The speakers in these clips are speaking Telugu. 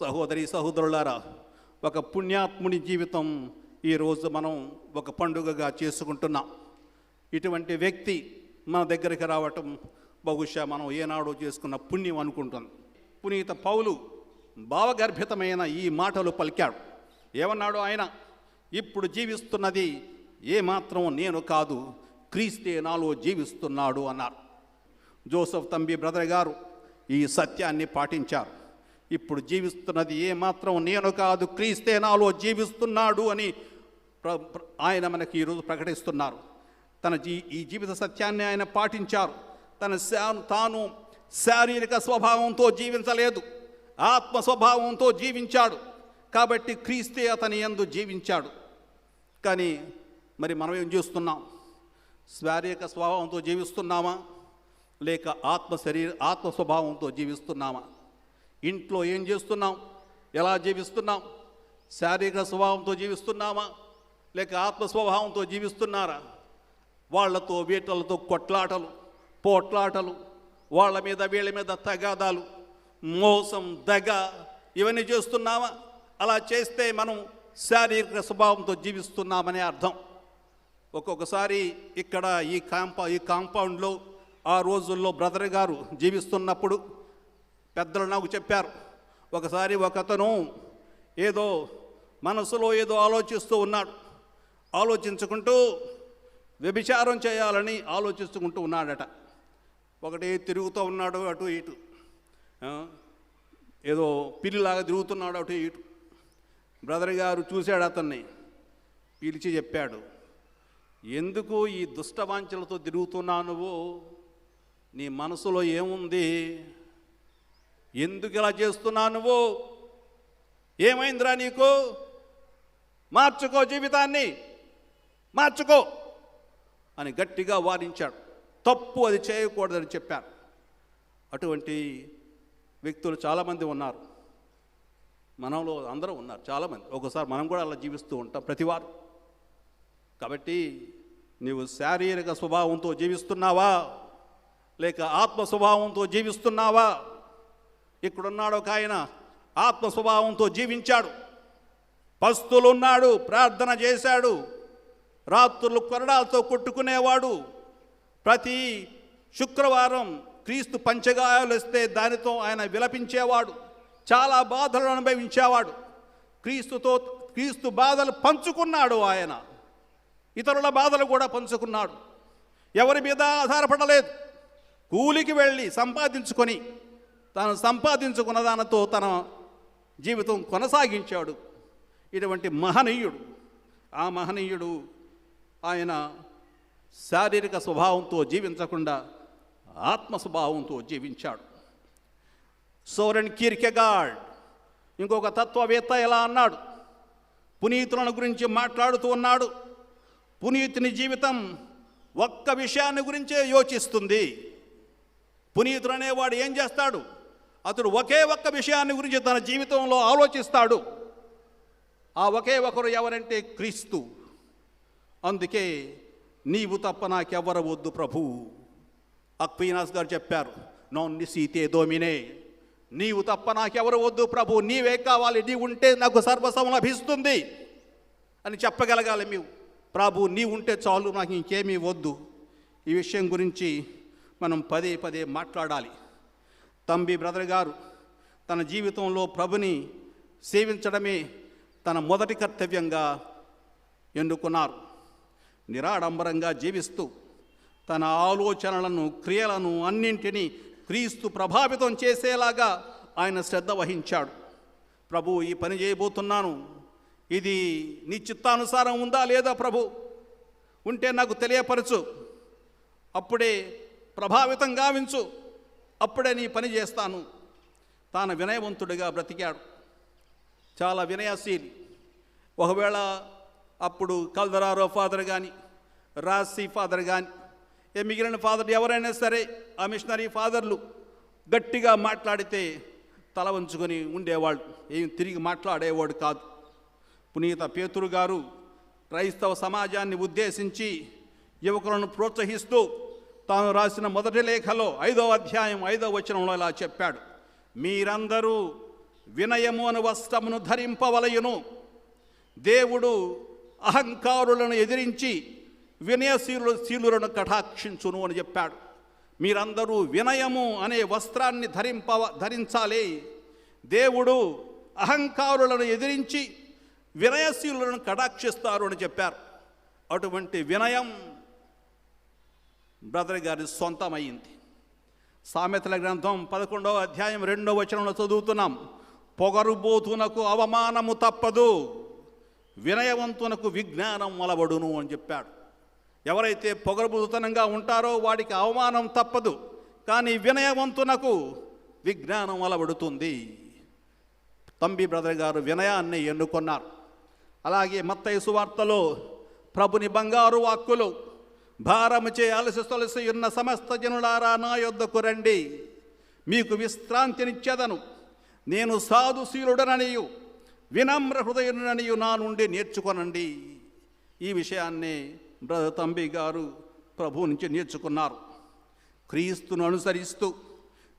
సహోదరి సహోదరులారా, ఒక పుణ్యాత్ముని జీవితం ఈరోజు మనం ఒక పండుగగా చేసుకుంటున్నాం. ఇటువంటి వ్యక్తి మన దగ్గరికి రావటం బహుశా మనం ఏనాడో చేసుకున్న పుణ్యం అనుకుంటాం. పునీత పౌలు భావగర్భితమైన ఈ మాటలు పలికాడు. ఏమన్నాడు ఆయన? ఇప్పుడు జీవిస్తున్నది ఏమాత్రం నేను కాదు, క్రీస్తే నాలో జీవిస్తున్నాడు అన్నారు. జోసెఫ్ తంబి బ్రదర్ గారు ఈ సత్యాన్ని పాటించారు. ఇప్పుడు జీవిస్తున్నది ఏమాత్రం నేను కాదు, క్రీస్తే నాలో జీవిస్తున్నాడు అని ఆయన మనకి ఈరోజు ప్రకటిస్తున్నారు. ఈ జీవిత సత్యాన్ని ఆయన పాటించారు. తాను శారీరక స్వభావంతో జీవించలేదు, ఆత్మ స్వభావంతో జీవించాడు. కాబట్టి క్రీస్తే అతని యందు జీవించాడు. కానీ మరి మనం ఏం చేస్తున్నాం? శారీరక స్వభావంతో జీవిస్తున్నామా, లేక ఆత్మ స్వభావంతో జీవిస్తున్నామా? ఇంట్లో ఏం చేస్తున్నాం? ఎలా జీవిస్తున్నాం? శారీరక స్వభావంతో జీవిస్తున్నామా, లేక ఆత్మ స్వభావంతో జీవిస్తున్నారా? వాళ్లతో వీటలతో కొట్లాటలు, పోట్లాటలు, వాళ్ళ మీద వీళ్ళ మీద తగాదాలు, మోసం, దగ, ఇవన్నీ చేస్తున్నామా? అలా చేస్తే మనం శారీరక స్వభావంతో జీవిస్తున్నామనే అర్థం. ఒక్కొక్కసారి ఇక్కడ ఈ కాంపౌండ్లో ఆ రోజుల్లో బ్రదర్ గారు జీవిస్తున్నప్పుడు పెద్దలు నాకు చెప్పారు. ఒకసారి ఒకతను ఏదో మనసులో ఏదో ఆలోచిస్తూ ఉన్నాడు. ఆలోచించుకుంటూ వ్యభిచారం చేయాలని ఆలోచించుకుంటూ ఉన్నాడట. ఒకటి తిరుగుతూ ఉన్నాడు అటు ఇటు, ఏదో పిల్లిలాగా తిరుగుతున్నాడు అటు ఇటు. బ్రదర్ గారు చూశాడు, అతన్ని పిలిచి చెప్పాడు, ఎందుకు ఈ దుష్టవాంఛలతో తిరుగుతున్నావు నువ్వు? నీ మనసులో ఏముంది? ఎందుకు ఇలా చేస్తున్నావు నువ్వు? ఏమైందిరా నీకు? మార్చుకో, జీవితాన్ని మార్చుకో అని గట్టిగా వారించాడు. తప్పు, అది చేయకూడదని చెప్పారు. అటువంటి వ్యక్తులు చాలామంది ఉన్నారు, మనలో అందరూ ఉన్నారు చాలామంది. ఒకసారి మనం కూడా అలా జీవిస్తూ ఉంటాం ప్రతివారు. కాబట్టి నీవు శారీరక స్వభావంతో జీవిస్తున్నావా, లేక ఆత్మ స్వభావంతో జీవిస్తున్నావా? ఇక్కడున్నాడు ఒక ఆయన ఆత్మ స్వభావంతో జీవించాడు. పస్తులున్నాడు, ప్రార్థన చేశాడు, రాత్రులు కొరడాలతో కొట్టుకునేవాడు. ప్రతి శుక్రవారం క్రీస్తు పంచగాయాలు వస్తే దానితో ఆయన విలపించేవాడు. చాలా బాధలను అనుభవించేవాడు. క్రీస్తు బాధలు పంచుకున్నాడు. ఆయన ఇతరుల బాధలు కూడా పంచుకున్నాడు. ఎవరి మీద ఆధారపడలేదు. కూలికి వెళ్ళి సంపాదించుకొని తాను సంపాదించుకున్న దానితో తన జీవితం కొనసాగించాడు. ఇటువంటి మహనీయుడు. ఆ మహనీయుడు ఆయన శారీరక స్వభావంతో జీవించకుండా ఆత్మ స్వభావంతో జీవించాడు. సోరెన్ కీర్కెగార్డ్ ఇంకొక తత్వవేత్త ఎలా అన్నాడు? పునీతులను గురించి మాట్లాడుతూ ఉన్నాడు. పునీతుని జీవితం ఒక్క విషయాన్ని గురించే యోచిస్తుంది. పునీతుడు అనేవాడు ఏం చేస్తాడు? అతడు ఒకే ఒక్క విషయాన్ని గురించి తన జీవితంలో ఆలోచిస్తాడు. ఆ ఒకే ఒకరు ఎవరంటే క్రీస్తు. అందుకే నీవు తప్ప నాకెవ్వరు వద్దు ప్రభు. అక్వీనాస్ గారు చెప్పారు, నాన్ నిసీతే దోమినే, నీవు తప్ప నాకెవరు వద్దు ప్రభు, నీవే కావాలి, నీవు ఉంటే నాకు సర్వస్వం లభిస్తుంది అని చెప్పగలగాలి. ప్రభు నీవు ఉంటే చాలు, నాకు ఇంకేమీ వద్దు. ఈ విషయం గురించి మనం పదే పదే మాట్లాడాలి. తంబి బ్రదర్ గారు తన జీవితంలో ప్రభుని సేవించడమే తన మొదటి కర్తవ్యంగా ఎన్నుకున్నారు. నిరాడంబరంగా జీవిస్తూ తన ఆలోచనలను, క్రియలను అన్నింటినీ క్రీస్తు ప్రభావితం చేసేలాగా ఆయన శ్రద్ధ వహించాడు. ప్రభు, ఈ పని చేయబోతున్నాను, ఇది నీ చిత్తానుసారం ఉందా లేదా ప్రభు? ఉంటే నాకు తెలియపరచు, అప్పుడే ప్రభావితం గావించు, అప్పుడే నీ పని చేస్తాను. తాను వినయవంతుడిగా బ్రతికాడు. చాలా వినయశీలి. ఒకవేళ అప్పుడు కల్దరారో ఫాదర్ కానీ, రాసి ఫాదర్ కానీ, మిగిలిన ఫాదర్ ఎవరైనా సరే, ఆ మిషనరీ ఫాదర్లు గట్టిగా మాట్లాడితే తల వంచుకొని ఉండేవాళ్ళు, ఏం తిరిగి మాట్లాడేవాడు కాదు. పునీత పేతురు గారు క్రైస్తవ సమాజాన్ని ఉద్దేశించి యువకులను ప్రోత్సహిస్తూ తాను రాసిన మొదటి లేఖలో 5వ అధ్యాయం 5వ వచనంలో ఇలా చెప్పాడు, మీరందరూ వినయము అను వస్త్రమును ధరింపవలయును. దేవుడు అహంకారులను ఎదిరించి వినయశీలులను కటాక్షించును అని చెప్పాడు. మీరందరూ వినయము అనే వస్త్రాన్ని ధరించాలి. దేవుడు అహంకారులను ఎదిరించి వినయశీలులను కటాక్షిస్తారు అని చెప్పారు. అటువంటి వినయం బ్రదర్ గారి సొంతమైంది. సామెతల గ్రంథం 11వ అధ్యాయం 2వ వచనంలో చదువుతున్నాం. పొగరుబోతునకు అవమానము తప్పదు, వినయవంతునకు విజ్ఞానం అలవడును అని చెప్పాడు. ఎవరైతే పొగరుబోతుతనంగా ఉంటారో వాడికి అవమానం తప్పదు, కానీ వినయవంతునకు విజ్ఞానం అలవడుతుంది. తంబి బ్రదర్ గారు వినయాన్ని ఎన్నుకొన్నారు. అలాగే మత్తయి సువార్తలో ప్రభుని బంగారు వాక్కులు, భారముచే అలసి తొలసి ఉన్న సమస్త జనులారా నా యొద్దకు రండి, మీకు విశ్రాంతినిచ్చేదను. నేను సాధుశీలుడననియు వినమ్ర హృదయుడననియు నా నుండి నేర్చుకొనండి. ఈ విషయాన్ని బ్రదర్ తంబి గారు ప్రభు నుంచి నేర్చుకున్నారు. క్రీస్తును అనుసరిస్తూ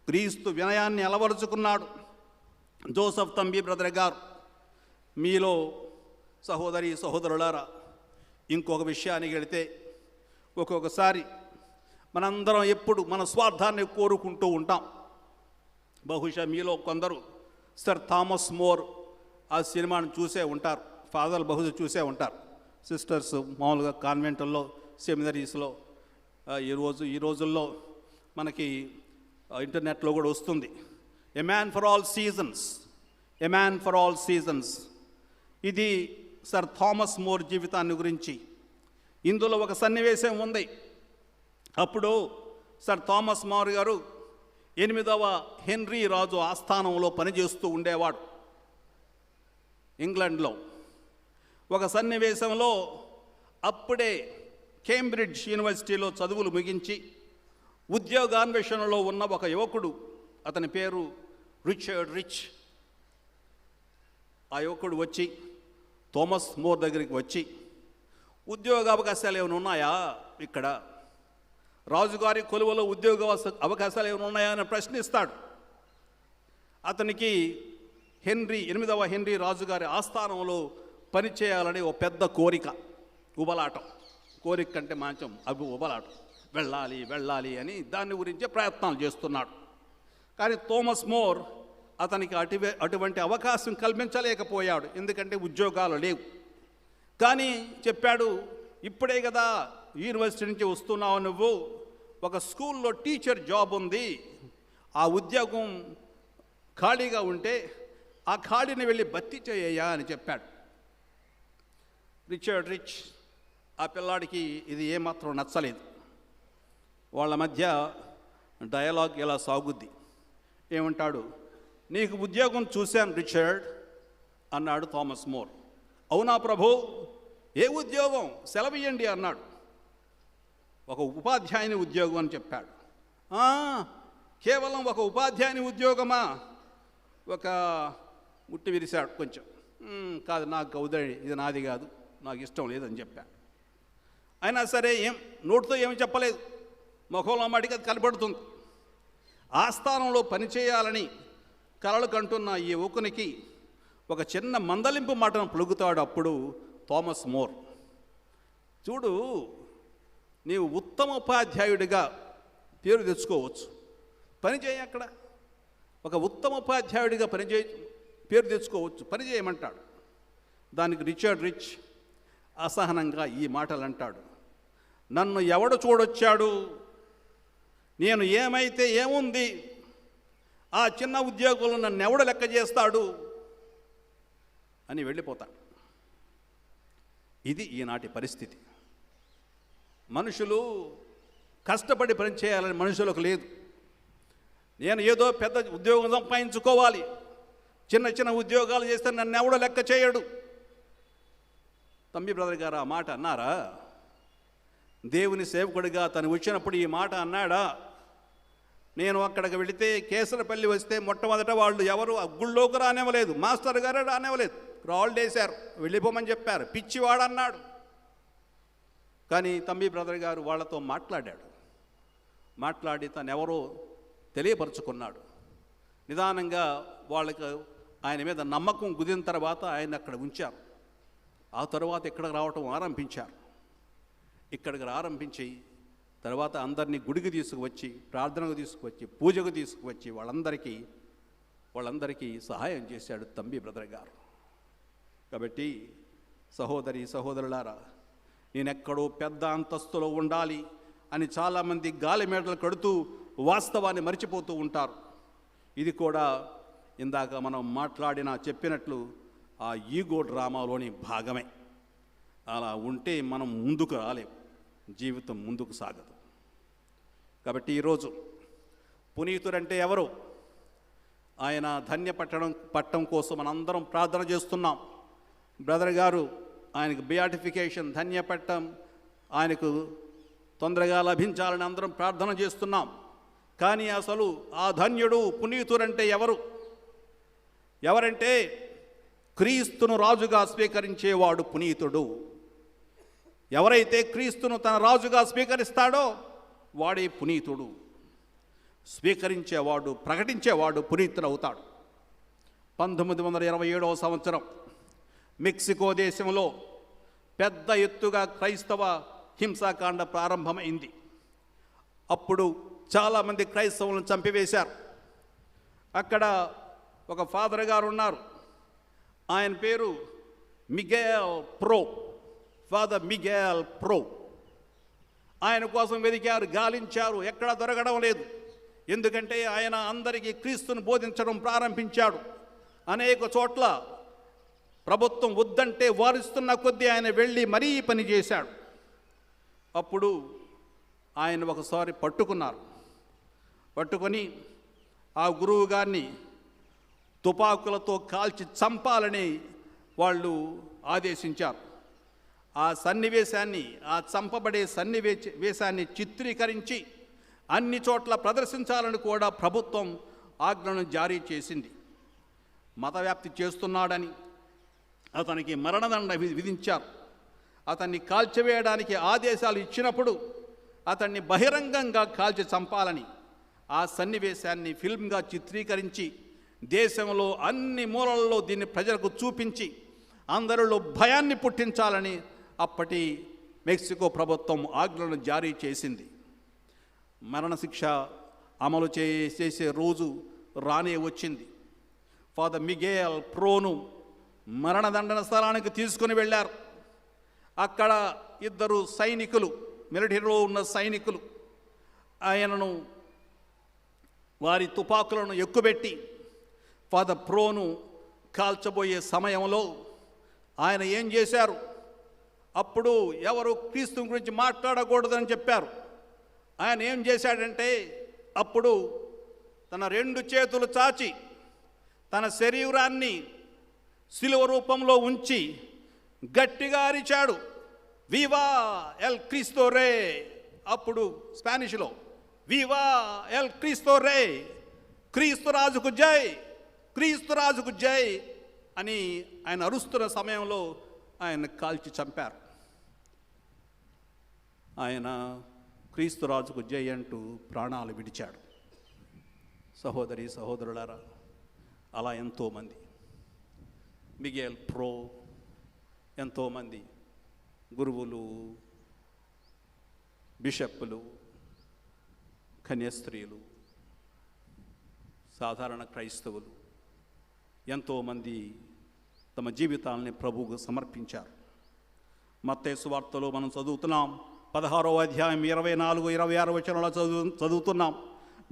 క్రీస్తు వినయాన్ని అలవరుచుకున్నాడు జోసెఫ్ తంబి బ్రదర్ గారు. మీలో సహోదరి సహోదరులారా, ఇంకొక విషయానికి వెళితే, ఒక్కొక్కసారి మనందరం ఎప్పుడు మన స్వార్థాన్ని కోరుకుంటూ ఉంటాం. బహుశా మీలో కొందరు సర్ థామస్ మోర్ ఆ సినిమాను చూసే ఉంటారు. ఫాదర్ బహుశా చూసే ఉంటారు. సిస్టర్స్ మామూలుగా కాన్వెంట్ల్లో, సెమినరీస్లో ఈ రోజుల్లో మనకి ఇంటర్నెట్లో కూడా వస్తుంది. A man for all seasons, a man for all seasons. ఇది సర్ థామస్ మోర్ జీవితాన్ని గురించి. ఇందులో ఒక సన్నివేశం ఉంది. అప్పుడు సర్ థామస్ మోర్ గారు 8వ హెన్రీ రాజు ఆస్థానంలో పనిచేస్తూ ఉండేవాడు ఇంగ్లాండ్లో. ఒక సన్నివేశంలో అప్పుడే కేంబ్రిడ్జ్ యూనివర్సిటీలో చదువులు ముగించి ఉద్యోగాన్వేషణలో ఉన్న ఒక యువకుడు, అతని పేరు రిచర్డ్ రిచ్. ఆ యువకుడు వచ్చి థామస్ మోర్ దగ్గరికి వచ్చి, ఉద్యోగ అవకాశాలు ఏమైనా ఉన్నాయా, ఇక్కడ రాజుగారి కొలువలో ఉద్యోగ అవకాశాలు ఏమైనా ఉన్నాయా అని ప్రశ్నిస్తాడు. అతనికి 8వ హెన్రీ రాజుగారి ఆస్థానంలో పనిచేయాలని ఓ పెద్ద కోరిక, ఉబలాటం. కోరిక కంటే మంచం అవి ఉబలాటం, వెళ్ళాలి అని దాని గురించే ప్రయత్నాలు చేస్తున్నాడు. కానీ థామస్ మోర్ అతనికి అటువంటి అవకాశం కల్పించలేకపోయాడు, ఎందుకంటే ఉద్యోగాలు లేవు. కానీ చెప్పాడు, ఇప్పుడే కదా యూనివర్సిటీ నుంచి వస్తున్నావు నువ్వు, ఒక స్కూల్లో టీచర్ జాబ్ ఉంది, ఆ ఉద్యోగం ఖాళీగా ఉంటే ఆ ఖాళీని వెళ్ళి భర్తీ చేయ్యా అని చెప్పాడు. రిచర్డ్ రిచ్ ఆ పిల్లాడికి ఇది ఏమాత్రం నచ్చలేదు. వాళ్ళ మధ్య డయలాగ్ ఇలా సాగుద్ది. ఏమంటాడు, నీకు ఉద్యోగం చూశాను రిచర్డ్ అన్నాడు థామస్ మోర్. అవునా ప్రభు, ఏ ఉద్యోగం, సెలవియ్యండి అన్నాడు. ఒక ఉపాధ్యాయుని ఉద్యోగం అని చెప్పాడు. కేవలం ఒక ఉపాధ్యాయుని ఉద్యోగమా? ఒక ముట్టి విరిశాడు కొంచెం. కాదు, నాకు గౌదడి, ఇది నాది కాదు, నాకు ఇష్టం లేదని చెప్పాను. అయినా సరే నోటితో ఏమి చెప్పలేదు, ముఖంలో మడికి అది కనబడుతుంది. ఆస్థానంలో పనిచేయాలని కలలు కంటున్న ఈ యువకునికి ఒక చిన్న మందలింపు మాటను పలుకుతాడు అప్పుడు థామస్ మోర్. చూడు, నీవు ఉత్తమ ఉపాధ్యాయుడిగా పేరు తెచ్చుకోవచ్చు, పనిచేయ, అక్కడ ఒక ఉత్తమ ఉపాధ్యాయుడిగా పేరు తెచ్చుకోవచ్చు, పని చేయమంటాడు. దానికి రిచర్డ్ రిచ్ అసహనంగా ఈ మాటలు అంటాడు, నన్ను ఎవడు చూడొచ్చాడు, నేను ఏమైతే ఏముంది, ఆ చిన్న ఉద్యోగులు నన్ను ఎవడు లెక్క చేస్తాడు అని వెళ్ళిపోతాడు. ఇది ఈనాటి పరిస్థితి. మనుషులు కష్టపడి పని చేయాలని మనుషులకు లేదు. నేను ఏదో పెద్ద ఉద్యోగం సంపాదించుకోవాలి, చిన్న ఉద్యోగాలు చేస్తే నన్ను ఎవడో లెక్క చేయడు. తంబి బ్రదర్ గారు ఆ మాట అన్నారా? దేవుని సేవకుడిగా తను వచ్చినప్పుడు ఈ మాట అన్నాడా? నేను అక్కడికి వెళితే కేసరపల్లి వస్తే మొట్టమొదట వాళ్ళు ఎవరు గుళ్ళోకి రానివ్వలేదు, మాస్టర్ గారు రానివ్వలేదు, రాళ్ళు వేశారు, వెళ్ళిపోమని చెప్పారు, పిచ్చివాడు అన్నాడు. కానీ తంబి బ్రదర్ గారు వాళ్ళతో మాట్లాడి తను ఎవరో తెలియపరుచుకున్నాడు. నిదానంగా వాళ్ళకి ఆయన మీద నమ్మకం కుదిరిన తర్వాత ఆయన అక్కడ ఉంచారు. ఆ తర్వాత ఇక్కడికి రావటం ఆరంభించారు. ఇక్కడికి ఆరంభించి తర్వాత అందరినీ గుడికి తీసుకువచ్చి, ప్రార్థనకు తీసుకువచ్చి, పూజకు తీసుకువచ్చి వాళ్ళందరికీ సహాయం చేశాడు తంబి బ్రదర్ గారు. కాబట్టి సహోదరులారా, నేనెక్కడో పెద్ద అంతస్తులో ఉండాలి అని చాలామంది గాలి మేడలు కడుతూ వాస్తవాన్ని మర్చిపోతూ ఉంటారు. ఇది కూడా ఇందాక మనం చెప్పినట్లు ఆ ఈగో డ్రామాలోని భాగమే. అలా ఉంటే మనం ముందుకు రాలేం, జీవితం ముందుకు సాగదు. కాబట్టి ఈరోజు పునీతుడంటే ఎవరు? ఆయన పట్టడం కోసం మనందరం ప్రార్థన చేస్తున్నాం. బ్రదర్ గారు ఆయనకు బియాటిఫికేషన్, ధన్యపట్టం ఆయనకు తొందరగా లభించాలని అందరం ప్రార్థన చేస్తున్నాం. కానీ అసలు ఆ ధన్యుడు పునీతుడంటే ఎవరంటే క్రీస్తును రాజుగా స్వీకరించేవాడు పునీతుడు. ఎవరైతే క్రీస్తును తన రాజుగా స్వీకరిస్తాడో వాడే పునీతుడు. స్వీకరించేవాడు, ప్రకటించేవాడు పునీతుడవుతాడు. 1927వ సంవత్సరం మెక్సికో దేశంలో పెద్ద ఎత్తుగా క్రైస్తవ హింసాకాండ ప్రారంభమైంది. అప్పుడు చాలామంది క్రైస్తవులను చంపివేశారు. అక్కడ ఒక ఫాదర్ గారు ఉన్నారు, ఆయన పేరు Miguel pro, father Miguel pro. ఆయన కోసం వెతికారు, గాలించారు, ఎక్కడా దొరకడం లేదు. ఎందుకంటే ఆయన అందరికీ క్రీస్తును బోధించడం ప్రారంభించాడు. అనేక చోట్ల ప్రభుత్వం వద్దంటే వారిస్తున్న కొద్దీ ఆయన వెళ్ళి మరీ పని చేశాడు. అప్పుడు ఆయన ఒకసారి పట్టుకొని ఆ గురువు గారిని తుపాకులతో కాల్చి చంపాలని వాళ్ళు ఆదేశించారు. ఆ సన్నివేశాన్ని, ఆ చంపబడే సన్నివేశాన్ని చిత్రీకరించి అన్ని చోట్ల ప్రదర్శించాలని కూడా ప్రభుత్వం ఆజ్ఞను జారీ చేసింది. మతవ్యాప్తి చేస్తున్నాడని అతనికి మరణదండ విధించారు. అతన్ని కాల్చివేయడానికి ఆదేశాలు ఇచ్చినప్పుడు అతన్ని బహిరంగంగా కాల్చి చంపాలని ఆ సన్నివేశాన్ని ఫిల్మ్గా చిత్రీకరించి దేశంలో అన్ని మూలల్లో దీన్ని ప్రజలకు చూపించి అందరిలో భయాన్ని పుట్టించాలని అప్పటి మెక్సికో ప్రభుత్వం ఆజ్ఞలను జారీ చేసింది. మరణశిక్ష అమలు చేసే రోజు రానే వచ్చింది. ఫాదర్ మిగేల్ ప్రోను మరణదండన స్థలానికి తీసుకుని వెళ్ళారు. అక్కడ ఇద్దరు సైనికులు, మిలిటరీలో ఉన్న సైనికులు ఆయనను వారి తుపాకులను ఎక్కుబెట్టి ఫాదర్ ప్రోను కాల్చబోయే సమయంలో ఆయన ఏం చేశారు? అప్పుడు ఎవరు క్రీస్తు గురించి మాట్లాడకూడదని చెప్పారు. ఆయన ఏం చేశాడంటే అప్పుడు తన 2 చేతులు చాచి తన శరీరాన్ని శిలువ రూపంలో ఉంచి గట్టిగా అరిచాడు, వివా ఎల్ క్రీస్తో రే. అప్పుడు స్పానిష్లో వివా ఎల్ క్రీస్తో రే, క్రీస్తు రాజుకు జై, క్రీస్తు రాజుకు జై అని ఆయన అరుస్తున్న సమయంలో ఆయన కాల్చి చంపారు. ఆయన క్రీస్తు రాజుకు జై అంటూ ప్రాణాలు విడిచాడు. సహోదరులారా, అలా ఎంతోమంది, మిగేల్ ప్రో, ఎంతోమంది గురువులు, బిషప్పులు, కన్యాస్త్రీలు, సాధారణ క్రైస్తవులు ఎంతోమంది తమ జీవితాలని ప్రభువుకు సమర్పించారు. మత్తయి సువార్తలో మనం చదువుతున్నాం, 16వ అధ్యాయం 24-26 వచనాల్లో చదువుతున్నాం.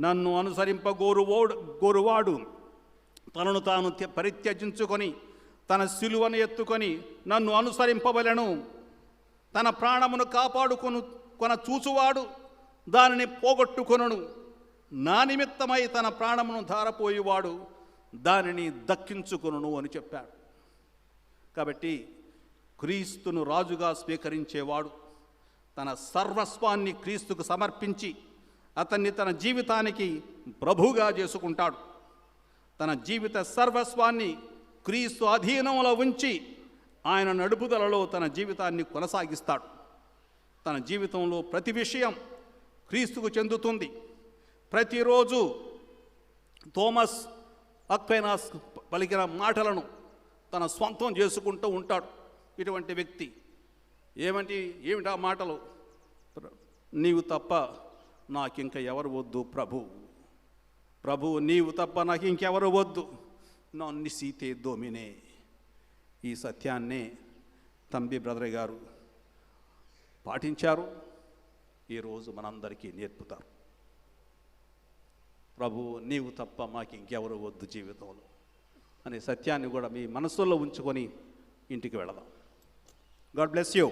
నన్ను అనుసరింపగోరువాడు తనను తాను పరిత్యజించుకొని తన సిలువను ఎత్తుకొని నన్ను అనుసరింపవలెను. తన ప్రాణమును కాపాడుకొన చూచువాడు దానిని పోగొట్టుకొనును. నా నిమిత్తమై తన ప్రాణమును ధారపోయేవాడు దానిని దక్కించుకొనును అని చెప్పాడు. కాబట్టి క్రీస్తును రాజుగా స్వీకరించేవాడు తన సర్వస్వాన్ని క్రీస్తుకు సమర్పించి అతన్ని తన జీవితానికి ప్రభువుగా చేసుకుంటాడు. తన జీవిత సర్వస్వాన్ని క్రీస్తు అధీనంలో ఉంచి ఆయన నడుపుదలలో తన జీవితాన్ని కొనసాగిస్తాడు. తన జీవితంలో ప్రతి విషయం క్రీస్తుకు చెందుతుంది. ప్రతిరోజు థోమస్ అక్వైనాస్ పలికిన మాటలను తన స్వంతం చేసుకుంటూ ఉంటాడు ఇటువంటి వ్యక్తి. ఏమిటా మాటలు? నీవు తప్ప నాకింక ఎవరు వద్దు ప్రభు, నీవు తప్ప నాకు ఇంకెవరు వద్దు, నాన్ని సీతే దోమినే. ఈ సత్యాన్నే తంబి బ్రదర్ గారు పాటించారు, ఈరోజు మనందరికీ నేర్పుతారు. ప్రభు, నీవు తప్ప మాకు ఇంకెవరు వద్దు జీవితంలో అనే సత్యాన్ని కూడా మీ మనసులో ఉంచుకొని ఇంటికి వెళదాం. God bless you.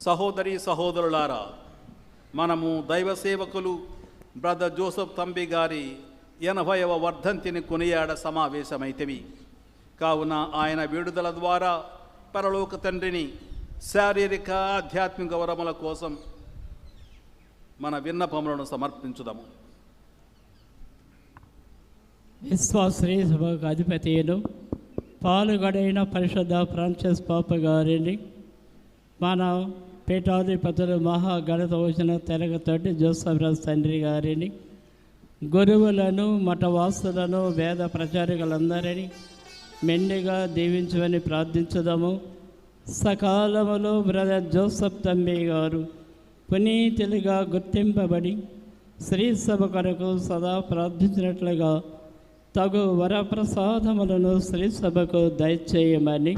సహోదరి సహోదరులారా, మనము దైవ సేవకులు బ్రదర్ జోసెఫ్ తంబి గారి 80వ వర్ధంతిని కొనియాడ సమావేశమైతవి. కావున ఆయన విడుదల ద్వారా పరలోక తండ్రిని శారీరక ఆధ్యాత్మిక వరముల కోసం మన విన్నపములను సమర్పించుదాము. విశ్వాశ్రీ సభకు అధిపతియులు పాలుగడైన పరిశుద్ధ ఫ్రాన్సిస్ పాప గారిని, మన పీఠాధిపతులు మహాగణత వచ్చిన తెలగతోటి జోసెఫ్ రాజ్ తండ్రి గారిని, గురువులను మఠవాసులను వేద ప్రచారకులందరినీ మెండుగా దీవించమని ప్రార్థించుదాము. సకాలములో బ్రదర్ జోసెఫ్ తంబి గారు పునీతులుగా గుర్తింపబడి శ్రీ సభ కొరకు సదా ప్రార్థించినట్లుగా తగు వరప్రసాదములను శ్రీ సభకు దయచేయమని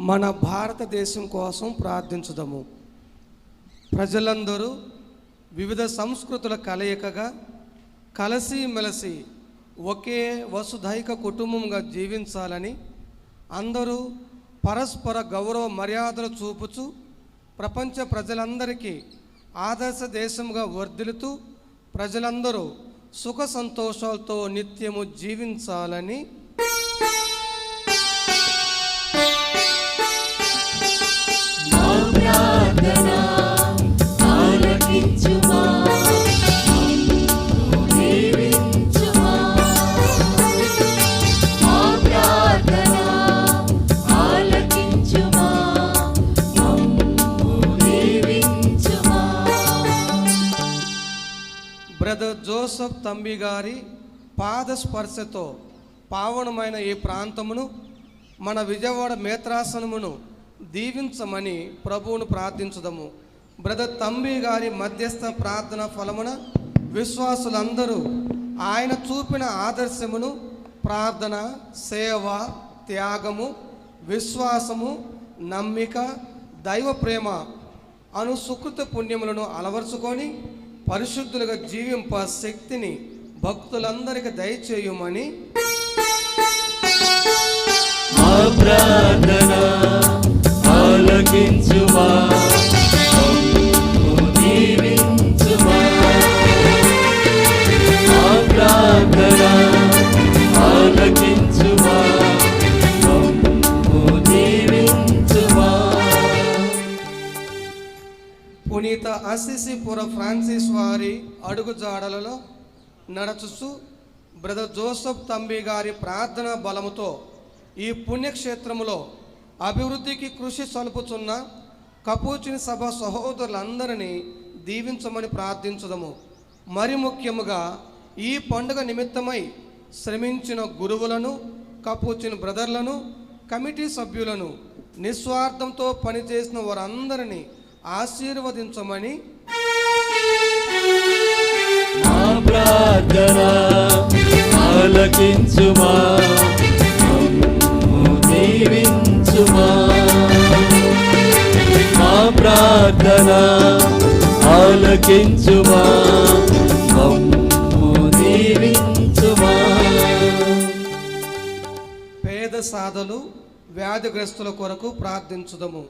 మన భారతదేశం కోసం ప్రార్థించుదాము. ప్రజలందరూ వివిధ సంస్కృతుల కలయికగా కలిసిమెలిసి ఒకే వసుధైక కుటుంబంగా జీవించాలని, అందరూ పరస్పర గౌరవ మర్యాదలు చూపుచూ ప్రపంచ ప్రజలందరికీ ఆదర్శ దేశంగా వర్ధిల్లుతూ ప్రజలందరూ సుఖ సంతోషాలతో నిత్యము జీవించాలని బ్రదర్ జోసెఫ్ తంబి గారి పాద స్పర్శతో పావనమైన ఈ ప్రాంతమును, మన విజయవాడ మేత్రాసనమును దీవించమని ప్రభువును ప్రార్థించుదాము. బ్రదర్ తంబి గారి మధ్యస్థ ప్రార్థన ఫలమున విశ్వాసులందరూ ఆయన చూపిన ఆదర్శమును, ప్రార్థన, సేవ, త్యాగము, విశ్వాసము, నమ్మిక, దైవ ప్రేమ అను సుకృత పుణ్యములను అలవరుచుకొని పరిశుద్ధులుగా జీవింప శక్తిని భక్తులందరికీ దయచేయమని ప్రార్థన ఆలకించుమా, దీవించుమా. ప్రార్థన ఆలకించుమా, దీవించుమా. పునీత అసిసిపుర ఫ్రాన్సిస్ వారి అడుగు జాడలలో నడుచుచు బ్రదర్ జోసెఫ్ తంబి గారి ప్రార్థన బలముతో ఈ పుణ్యక్షేత్రములో అభివృద్ధికి కృషి సలుపుచున్న కపూచిన్ సభ సహోదరులందరినీ దీవించమని ప్రార్థించుదాము. మరి ముఖ్యముగా ఈ పండుగ నిమిత్తమై శ్రమించిన గురువులను, కపూచిన్ బ్రదర్లను, కమిటీ సభ్యులను, నిస్వార్థంతో పనిచేసిన వారందరినీ ఆశీర్వదించమని ప్రార్థన ఆలకించుమా, దీవించుమా. ప్రార్థన ఆలకించుమా, దీవించుమా. పేద సాధలు వ్యాధిగ్రస్తుల కొరకు ప్రార్థించుదము.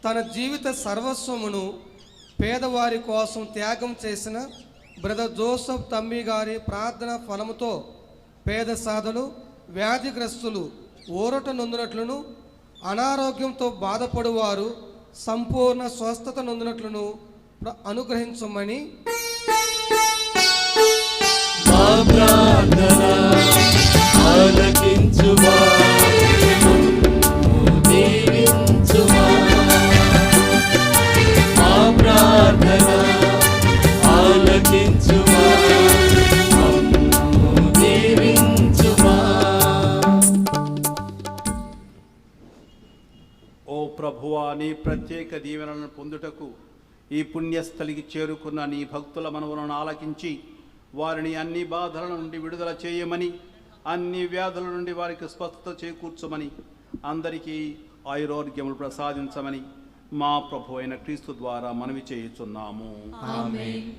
తన జీవిత సర్వస్వమును పేదవారి కోసం త్యాగం చేసిన బ్రదర్ జోసెఫ్ తంబి గారి ప్రార్థన ఫలముతో పేద సాధలు వ్యాధిగ్రస్తులు ఊరట నొందినట్లును అనారోగ్యంతో బాధపడువారు సంపూర్ణ స్వస్థత నొందినట్లును అనుగ్రహించమని మా ప్రార్థన ఆలకించుమా, దీవించుమా. మా ప్రార్థన ఆలకించుమా, దీవించుమా. ఓ ప్రభువా, నీ ప్రత్యేక దీవెనలను పొందుటకు ఈ పుణ్యస్థలికి చేరుకున్న నీ భక్తుల మనవులను ఆలకించి వారిని అన్ని బాధల నుండి విడుదల చేయమని, అన్ని వ్యాధుల నుండి వారికి స్వస్థత చేకూర్చమని, అందరికీ ఆయురారోగ్యములు ప్రసాదించమని మా ప్రభు అయిన క్రీస్తు ద్వారా మనవి చేయుచున్నాము. ఆమేన్.